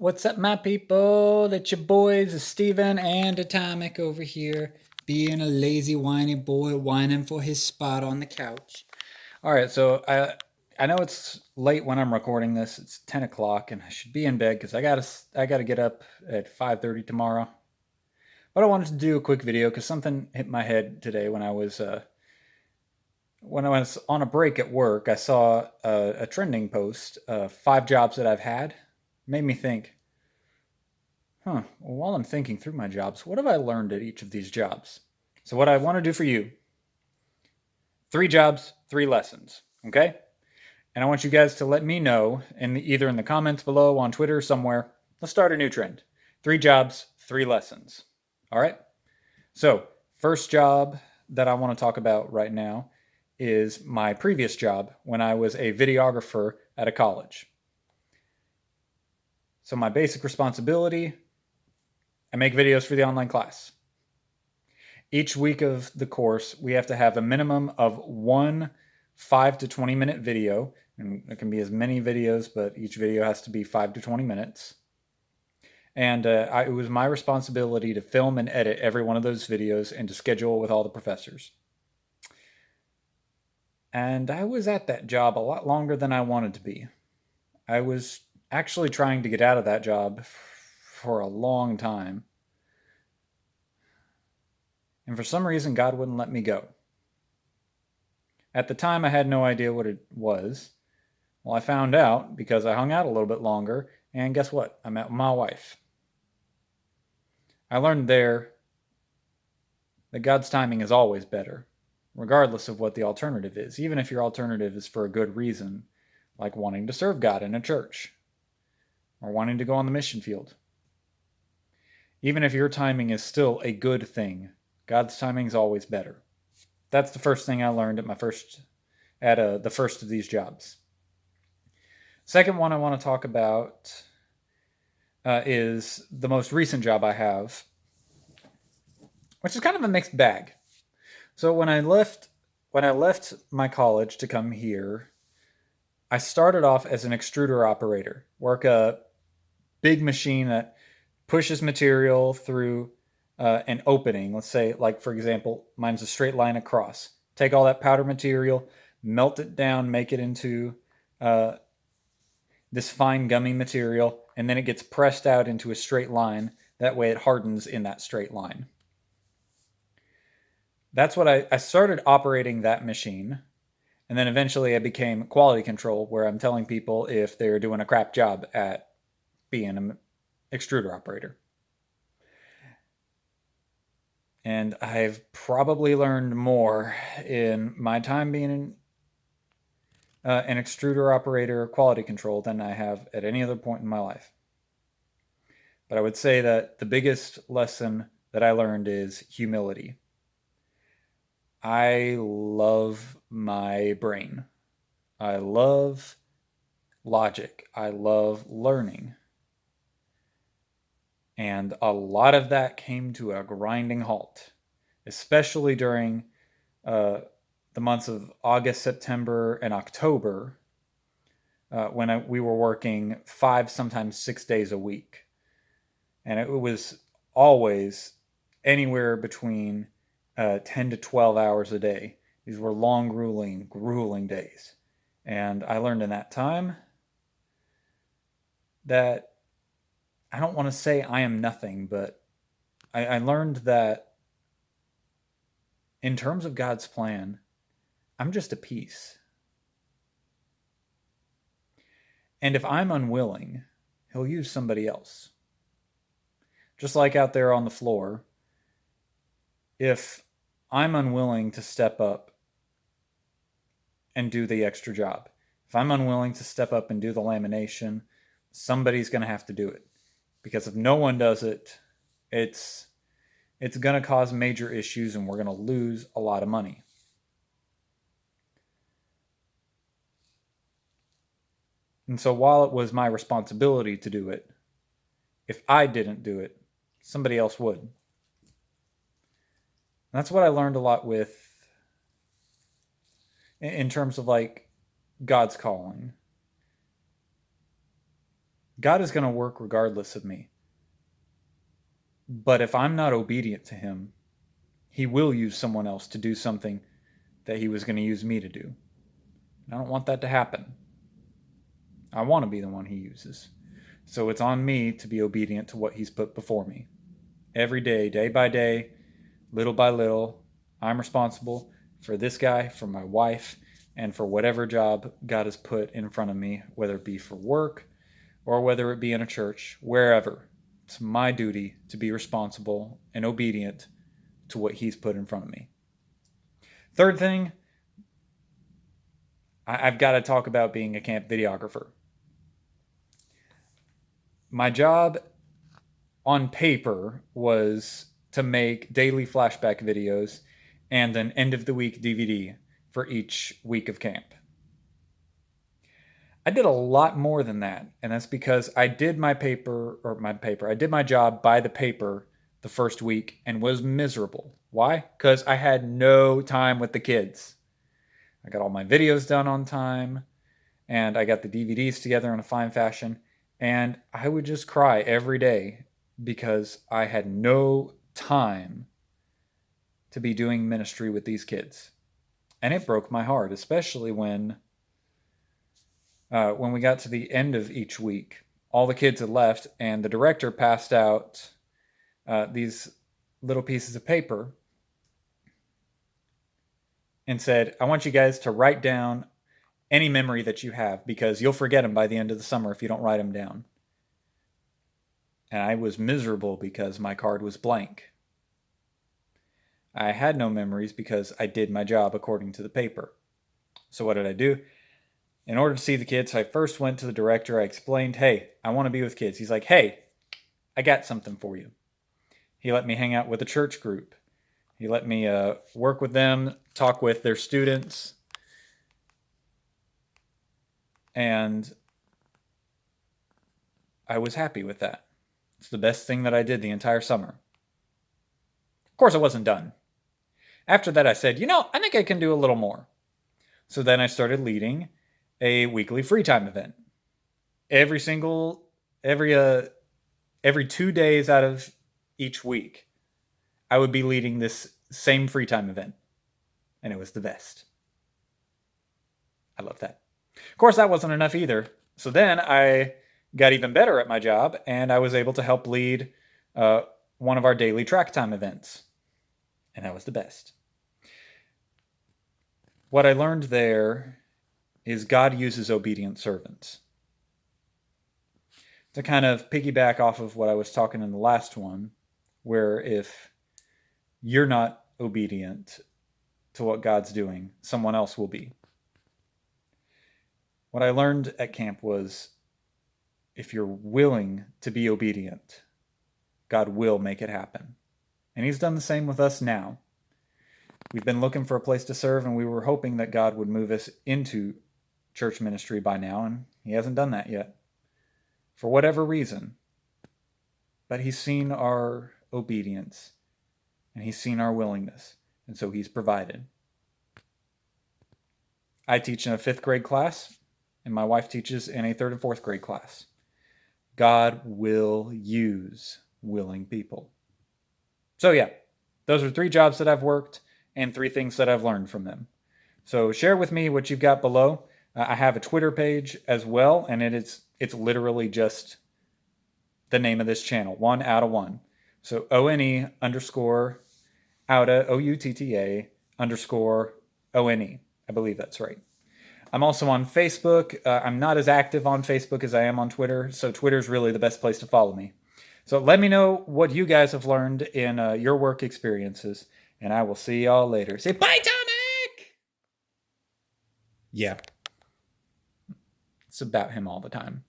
What's up, my people? It's your boys, Steven and Atomic over here, being a lazy, whiny boy, whining for his spot on the couch. All right, so I know it's late when I'm recording this. It's 10 o'clock, and I should be in bed because I gotta get up at 5:30 tomorrow. But I wanted to do a quick video because something hit my head today when I was on a break at work. I saw a trending post, 5 jobs that I've had. Made me think, well, while I'm thinking through my jobs, what have I learned at each of these jobs? So, what I want to do for you, 3 jobs, 3 lessons, okay? And I want you guys to let me know, either in the comments below, on Twitter, somewhere. Let's start a new trend. 3 jobs, 3 lessons. All right? So, first job that I want to talk about right now is my previous job when I was a videographer at a college. So, my basic responsibility, I make videos for the online class. Each week of the course, we have to have a minimum of one 5 to 20 minute video. And it can be as many videos, but each video has to be 5 to 20 minutes. And it was my responsibility to film and edit every one of those videos and to schedule with all the professors. And I was at that job a lot longer than I wanted to be. I was actually trying to get out of that job for a long time. And for some reason, God wouldn't let me go. At the time, I had no idea what it was. Well, I found out because I hung out a little bit longer, and guess what? I met my wife. I learned there that God's timing is always better, regardless of what the alternative is, even if your alternative is for a good reason, like wanting to serve God in a church or wanting to go on the mission field. Even if your timing is still a good thing, God's timing is always better. That's the first thing I learned at the first of these jobs. Second one I want to talk about is the most recent job I have, which is kind of a mixed bag. So when I left my college to come here, I started off as an extruder operator, work a big machine that pushes material through an opening. Let's say, like, for example, mine's a straight line across. Take all that powder material, melt it down, make it into this fine gummy material, and then it gets pressed out into a straight line. That way it hardens in that straight line. That's what I started operating that machine. And then eventually I became quality control, where I'm telling people if they're doing a crap job at being an extruder operator. And I've probably learned more in my time being an extruder operator quality control than I have at any other point in my life. But I would say that the biggest lesson that I learned is humility. I love my brain. I love logic. I love learning. And a lot of that came to a grinding halt, especially during the months of August, September, and October, when we were working 5, sometimes 6 days a week. And it was always anywhere between 10 to 12 hours a day. These were long, grueling days. And I learned in that time that I don't want to say I am nothing, but I learned that in terms of God's plan, I'm just a piece. And if I'm unwilling, He'll use somebody else. Just like out there on the floor, if I'm unwilling to step up and do the extra job, if I'm unwilling to step up and do the lamination, somebody's going to have to do it. Because if no one does it, it's going to cause major issues and we're going to lose a lot of money. And so while it was my responsibility to do it, if I didn't do it, somebody else would. And that's what I learned a lot with, in terms of like God's calling. God is going to work regardless of me. But if I'm not obedient to him, he will use someone else to do something that he was going to use me to do. I don't want that to happen. I want to be the one he uses. So it's on me to be obedient to what he's put before me. Every day, day by day, little by little, I'm responsible for this guy, for my wife, and for whatever job God has put in front of me, whether it be for work or whether it be in a church, wherever. It's my duty to be responsible and obedient to what he's put in front of me. Third thing, I've got to talk about being a camp videographer. My job on paper was to make daily flashback videos and an end of the week DVD for each week of camp. I did a lot more than that, and that's because I did my job by the paper the first week and was miserable. Why? Because I had no time with the kids. I got all my videos done on time, and I got the DVDs together in a fine fashion, and I would just cry every day because I had no time to be doing ministry with these kids. And it broke my heart, especially when we got to the end of each week. All the kids had left, and the director passed out these little pieces of paper and said, I want you guys to write down any memory that you have, because you'll forget them by the end of the summer if you don't write them down. And I was miserable because my card was blank. I had no memories because I did my job according to the paper. So what did I do? In order to see the kids, I first went to the director. I explained, hey, I want to be with kids. He's like, hey, I got something for you. He let me hang out with a church group. He let me work with them, talk with their students. And I was happy with that. It's the best thing that I did the entire summer. Of course, I wasn't done. After that, I said, I think I can do a little more. So then I started leading a weekly free time event. Every 2 days out of each week, I would be leading this same free time event. And it was the best. I love that. Of course, that wasn't enough either. So then I got even better at my job, and I was able to help lead one of our daily track time events. And that was the best. What I learned there is God uses obedient servants. To kind of piggyback off of what I was talking in the last one, where if you're not obedient to what God's doing, someone else will be. What I learned at camp was, if you're willing to be obedient, God will make it happen. And he's done the same with us now. We've been looking for a place to serve, and we were hoping that God would move us into church ministry by now, and he hasn't done that yet. For whatever reason. But he's seen our obedience, and he's seen our willingness, and so he's provided. I teach in a 5th grade class, and my wife teaches in a 3rd and 4th grade class. God will use willing people. So yeah, those are 3 jobs that I've worked and 3 things that I've learned from them. So share with me what you've got below. I have a Twitter page as well, and it's literally just the name of this channel, 1 out of 1. So ONE_Outta, OUTTA_ONE. I believe that's right. I'm also on Facebook. I'm not as active on Facebook as I am on Twitter, so Twitter's really the best place to follow me. So let me know what you guys have learned in your work experiences, and I will see y'all later. Say bye, Tomic! Yeah. It's about him all the time.